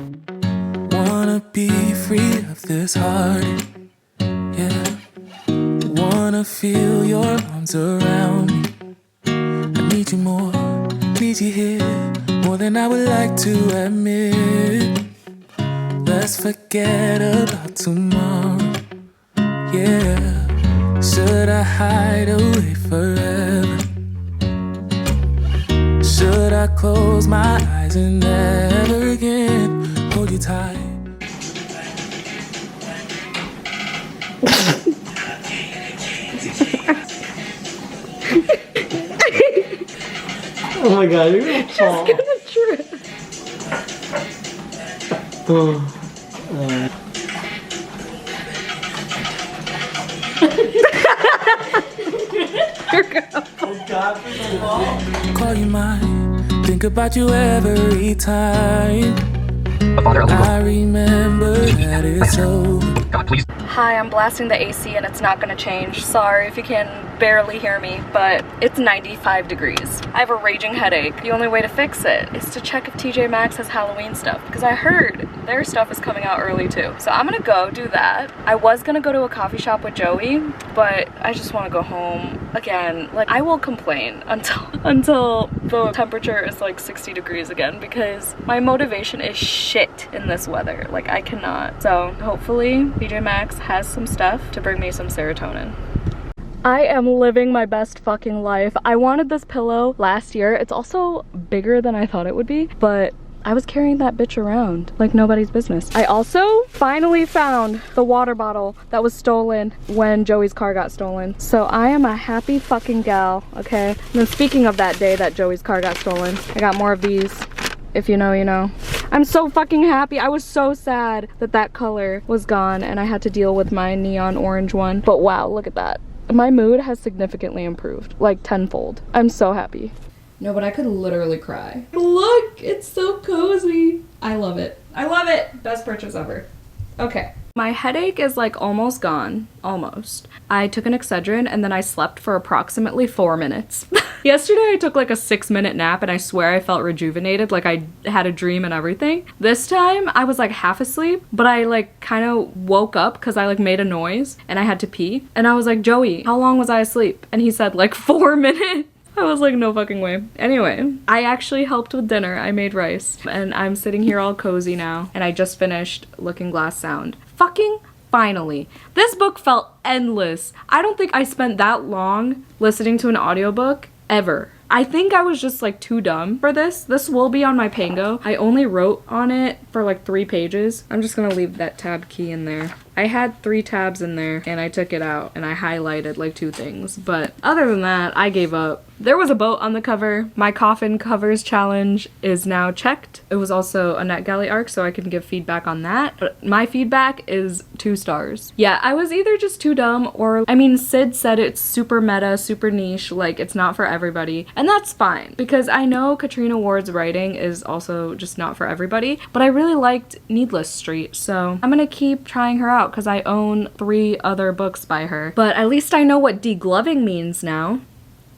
Wanna be free of this heart. Yeah, wanna feel your arms around me. I need you more, need you here, more than I would like to admit. Let's forget about tomorrow. Yeah, should I hide away forever? Should I close my eyes and never again hold you tight? Oh my god, you're gonna fall. She's gonna trip. You're gonna fall. Call you mine, think about you every time. I remember that it's over. Hi, I'm blasting the AC and it's not gonna change. Sorry if you can barely hear me, but it's 95 degrees. I have a raging headache. The only way to fix it is to check if TJ Maxx has Halloween stuff, because I heard their stuff is coming out early too. So I'm gonna go do that. I was gonna go to a coffee shop with Joey, but I just wanna go home. Again, like, I will complain until the temperature is like 60 degrees again, because my motivation is shit in this weather. Like, I cannot. So hopefully TJ Maxx has some stuff to bring me some serotonin. I am living my best fucking life. I wanted this pillow last year. It's also bigger than I thought it would be, but I was carrying that bitch around like nobody's business. I also finally found the water bottle that was stolen when Joey's car got stolen. So I am a happy fucking gal, okay? And then speaking of that day that Joey's car got stolen, I got more of these. If you know, you know. I'm so fucking happy. I was so sad that that color was gone and I had to deal with my neon orange one. But wow, look at that. My mood has significantly improved, like tenfold. I'm so happy. No, but I could literally cry. Look, it's so cozy. I love it. I love it. Best purchase ever. Okay. My headache is like almost gone. Almost. I took an Excedrin and then I slept for approximately 4 minutes. Yesterday I took like a 6-minute nap and I swear I felt rejuvenated, like I had a dream and everything. This time I was like half asleep, but I like kind of woke up because I like made a noise and I had to pee. And I was like, Joey, how long was I asleep? And he said like 4 minutes. I was like, no fucking way. Anyway, I actually helped with dinner. I made rice and I'm sitting here all cozy now and I just finished Looking Glass Sound. Fucking Finally. This book felt endless. I don't think I spent that long listening to an audiobook ever. I think I was just like too dumb for this. This will be on my Pango. I only wrote on it for like 3 pages. I'm just gonna leave that tab key in there. I had 3 tabs in there and I took it out and I highlighted like 2 things. But other than that, I gave up. There was a boat on the cover. My coffin covers challenge is now checked. It was also a NetGalley arc, so I can give feedback on that. But my feedback is 2 stars. Yeah, I was either just too dumb or, I mean, Sid said it's super meta, super niche, like it's not for everybody. And that's fine because I know Katrina Ward's writing is also just not for everybody, but I really liked Needless Street, so I'm gonna keep trying her out because I own 3 other books by her. But at least I know what degloving means now.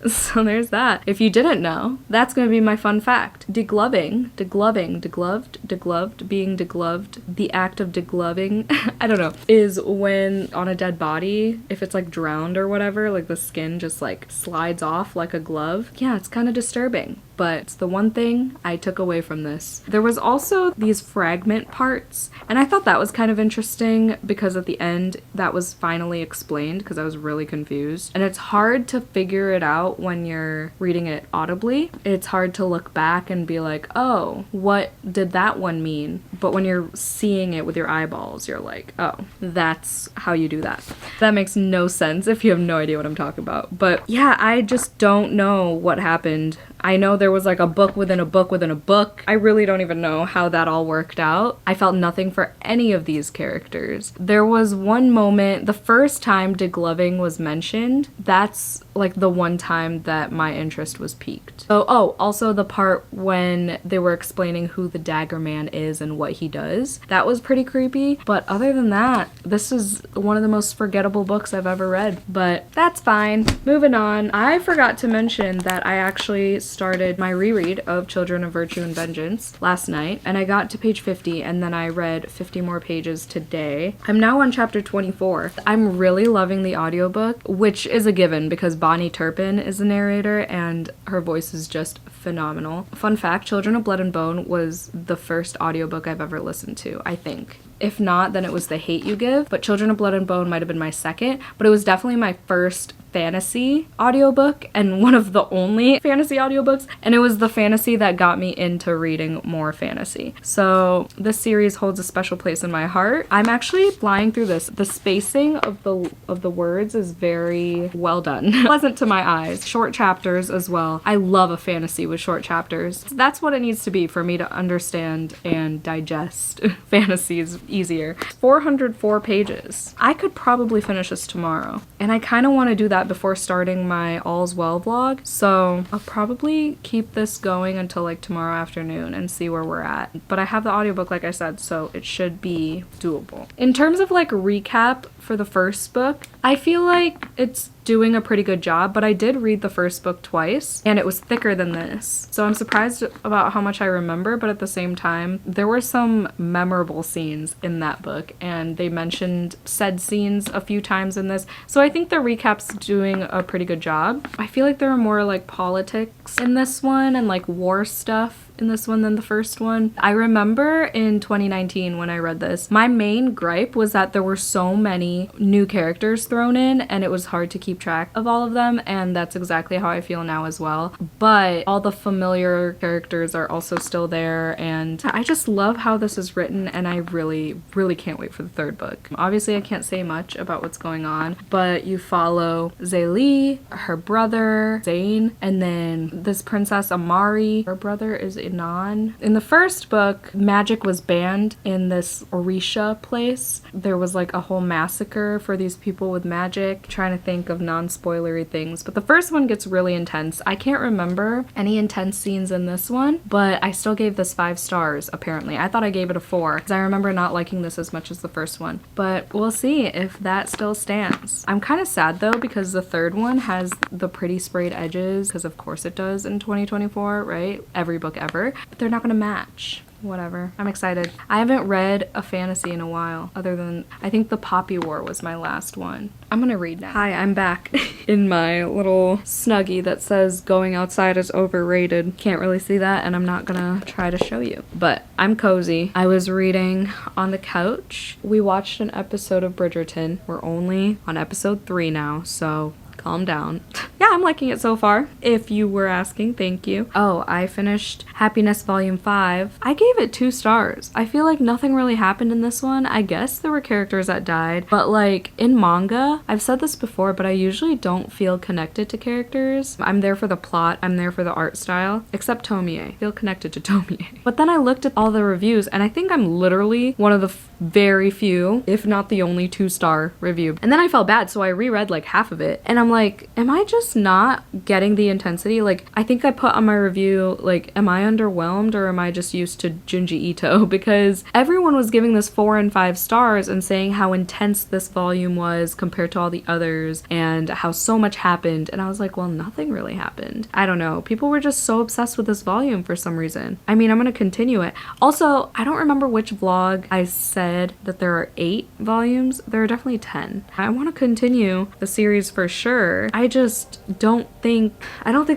So there's that. If you didn't know, that's going to be my fun fact. Degloving, degloved, being degloved, the act of degloving, I don't know, is when on a dead body, if it's like drowned or whatever, like the skin just like slides off like a glove. Yeah, it's kind of disturbing. But it's the one thing I took away from this. There was also these fragment parts, and I thought that was kind of interesting because at the end that was finally explained because I was really confused. And it's hard to figure it out when you're reading it audibly. It's hard to look back and be like, oh, what did that one mean? But when you're seeing it with your eyeballs, you're like, oh, that's how you do that. That makes no sense if you have no idea what I'm talking about. But yeah, I just don't know what happened. I know there was like a book within a book within a book. I really don't even know how that all worked out. I felt nothing for any of these characters. There was one moment, the first time degloving was mentioned, that's like the one time that my interest was piqued. So, oh, also the part when they were explaining who the Dagger Man is and what he does. That was pretty creepy. But other than that, this is one of the most forgettable books I've ever read. But that's fine. Moving on. I forgot to mention that I actually started my reread of Children of Virtue and Vengeance last night, and I got to page 50 and then I read 50 more pages today. I'm now on chapter 24. I'm really loving the audiobook, which is a given because Bonnie Turpin is the narrator and her voice is just phenomenal. Fun fact, Children of Blood and Bone was the first audiobook I've ever listened to, I think. If not, then it was The Hate You Give, but Children of Blood and Bone might have been my second, but it was definitely my first fantasy audiobook and one of the only fantasy audiobooks, and it was the fantasy that got me into reading more fantasy. So this series holds a special place in my heart. I'm actually flying through this. The spacing of the words is very well done. Pleasant to my eyes. Short chapters as well. I love a fantasy with short chapters. That's what it needs to be for me to understand and digest fantasies easier. 404 pages. I could probably finish this tomorrow, and I kind of want to do that before starting my All's Well vlog, so I'll probably keep this going until like tomorrow afternoon and see where we're at. But I have the audiobook, like I said, so it should be doable. In terms of like recap for the first book, I feel like it's doing a pretty good job, but I did read the first book twice and it was thicker than this. So I'm surprised about how much I remember, but at the same time, there were some memorable scenes in that book and they mentioned said scenes a few times in this. So I think the recap's doing a pretty good job. I feel like there are more like politics in this one and like war stuff in this one than the first one. I remember in 2019 when I read this, my main gripe was that there were so many new characters thrown in and it was hard to keep track of all of them, and that's exactly how I feel now as well. But all the familiar characters are also still there, and I just love how this is written, and I really, really can't wait for the third book. Obviously, I can't say much about what's going on, but you follow Zaylee, her brother, Zane, and then this princess Amari. Her brother is Inan. In the first book, magic was banned in this Orisha place. There was like a whole massacre for these people with magic. Trying to think of non-spoilery things, but the first one gets really intense. I can't remember any intense scenes in this one, but I still gave this 5 stars apparently. I thought I gave it a 4 because I remember not liking this as much as the first one, but we'll see if that still stands. I'm kind of sad though because the third one has the pretty sprayed edges, because of course it does in 2024, right? Every book ever, but they're not gonna match. whatever. I'm excited. I haven't read a fantasy in a while, other than I think The Poppy War was my last one. I'm gonna read now. Hi, I'm back in my little snuggie that says going outside is overrated. Can't really see that, and I'm not gonna try to show you. But I'm cozy. I was reading on the couch. We watched an episode of Bridgerton. We're only on episode 3 now, so calm down. Yeah, I'm liking it so far. If you were asking, thank you. Oh, I finished Happiness Volume 5. I gave it 2 stars. I feel like nothing really happened in this one. I guess there were characters that died, but like in manga, I've said this before, but I usually don't feel connected to characters. I'm there for the plot. I'm there for the art style, except Tomie. I feel connected to Tomie. But then I looked at all the reviews, and I think I'm literally one of the very few, if not the only 2-star review. And then I felt bad, so I reread like half of it, and I'm like, am I just not getting the intensity? Like, I think I put on my review, like, am I underwhelmed or am I just used to Junji Ito? Because everyone was giving this 4 and 5 stars and saying how intense this volume was compared to all the others and how so much happened. And I was like, well, nothing really happened. I don't know. People were just so obsessed with this volume for some reason. I mean, I'm gonna continue it. Also, I don't remember which vlog I said that there are 8 volumes. There are definitely 10. I want to continue the series for sure. I just don't think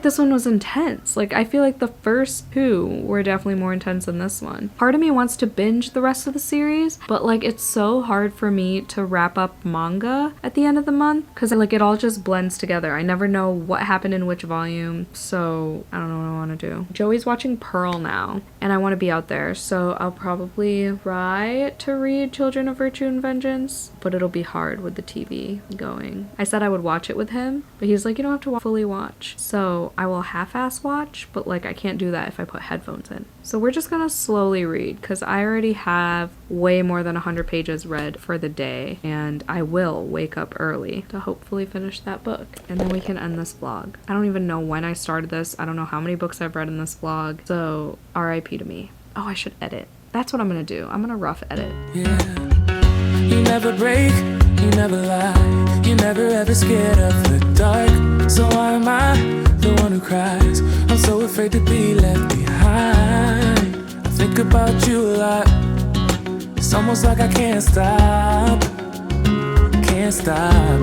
this one was intense. Like, I feel like the first 2 were definitely more intense than this one. Part of me wants to binge the rest of the series, but like it's so hard for me to wrap up manga at the end of the month because like it all just blends together. I never know what happened in which volume, so I don't know what I want to do. Joey's watching Pearl now, and I want to be out there, so I'll probably try to read Children of Virtue and Vengeance, but it'll be hard with the TV going. I said I would watch it with him, but he's like, you don't have to fully watch. So I will half-ass watch, but like I can't do that if I put headphones in. So we're just gonna slowly read because I already have way more than 100 pages read for the day, and I will wake up early to hopefully finish that book, and then we can end this vlog. I don't even know when I started this. I don't know how many books I've read in this vlog, so RIP to me. Oh, I should edit. That's what I'm gonna do. I'm gonna rough edit. Yeah, you never break, you never lie, you never ever scared of the dark. So why am I the one who cries? I'm so afraid to be left behind. I think about you a lot. It's almost like I can't stop. Can't stop.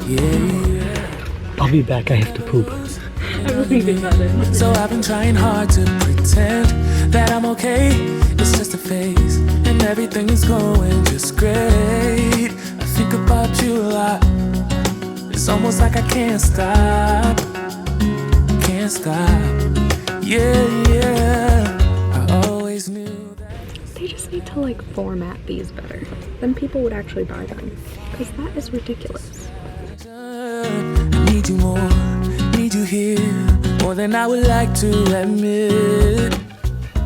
Yeah. I'll be back. I have to poop. I'm leaving that in. So I've been trying hard to pretend that I'm okay. It's just a phase, and everything is going just great. I think about you a lot. It's almost like I can't stop. Can't stop. Yeah. I always knew that. They just need to like format these better. Then people would actually buy them. Because that is ridiculous. I need you more, need you here, more than I would like to admit.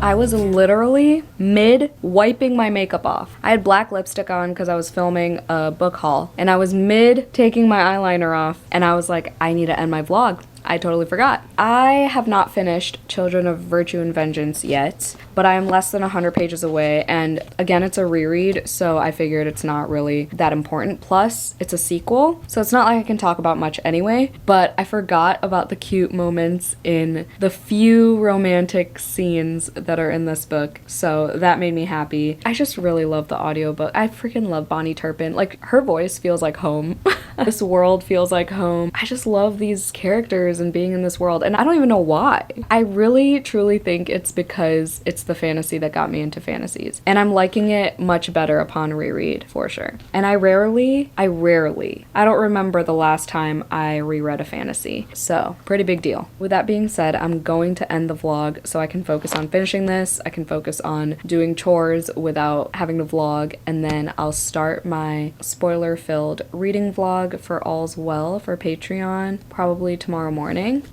I was literally mid wiping my makeup off. I had black lipstick on because I was filming a book haul, and I was mid taking my eyeliner off, and I was like, I need to end my vlog. I totally forgot. I have not finished Children of Virtue and Vengeance yet, but I am less than 100 pages away, and again, it's a reread, so I figured it's not really that important. Plus, it's a sequel, so it's not like I can talk about much anyway, but I forgot about the cute moments in the few romantic scenes that are in this book, so that made me happy. I just really love the audiobook. I freaking love Bonnie Turpin. Like, her voice feels like home. This world feels like home. I just love these characters and being in this world, and I don't even know why. I really truly think it's because it's the fantasy that got me into fantasies, and I'm liking it much better upon reread for sure. And I don't remember the last time I reread a fantasy, so pretty big deal. With that being said, I'm going to end the vlog so I can focus on finishing this. I can focus on doing chores without having to vlog, and then I'll start my spoiler-filled reading vlog for All's Well for Patreon probably tomorrow morning.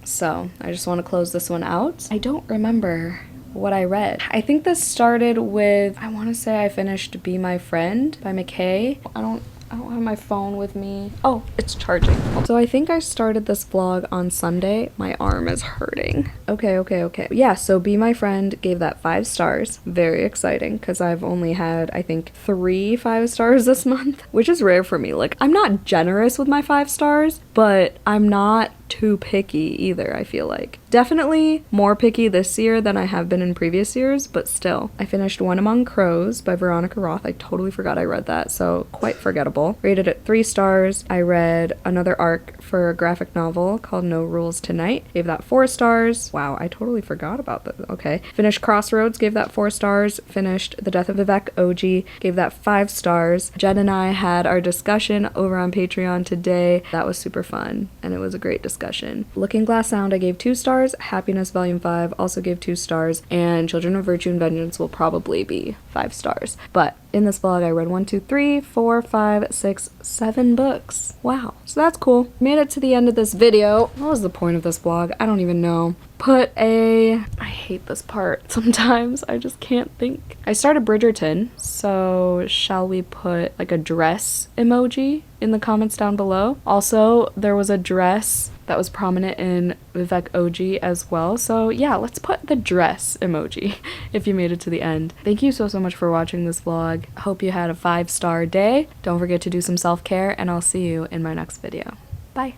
So I just want to close this one out. I don't remember what I read. I think this started with, I want to say I finished Be My Friend by McKay. I don't have my phone with me. Oh, it's charging. So I think I started this vlog on Sunday. My arm is hurting. Okay. Yeah, so Be My Friend gave that 5 stars. Very exciting because I've only had, I think, 3 5 stars this month, which is rare for me. Like, I'm not generous with my 5 stars, but I'm not too picky either, I feel like. Definitely more picky this year than I have been in previous years, but still. I finished One Among Crows by Veronica Roth. I totally forgot I read that, so quite forgettable. Rated it 3 stars. I read another arc for a graphic novel called No Rules Tonight. Gave that 4 stars. Wow, I totally forgot about that. Okay. Finished Crossroads, gave that 4 stars. Finished The Death of Vivek Oji, gave that 5 stars. Jen and I had our discussion over on Patreon today. That was super fun, and it was a great discussion. Looking Glass Sound, I gave 2 stars. Happiness Volume 5 also gave 2 stars, and Children of Virtue and Vengeance will probably be 5 stars. But in this vlog, I read 1, 2, 3, 4, 5, 6, 7 books. Wow. So that's cool. Made it to the end of this video. What was the point of this vlog? I don't even know. I hate this part sometimes. I just can't think. I started Bridgerton, so shall we put like a dress emoji in the comments down below? Also, there was a dress that was prominent in Vivek Oji as well, so yeah, let's put the dress emoji if you made it to the end. Thank you so much for watching this vlog. Hope you had a 5-star day. Don't forget to do some self-care, and I'll see you in my next video. Bye.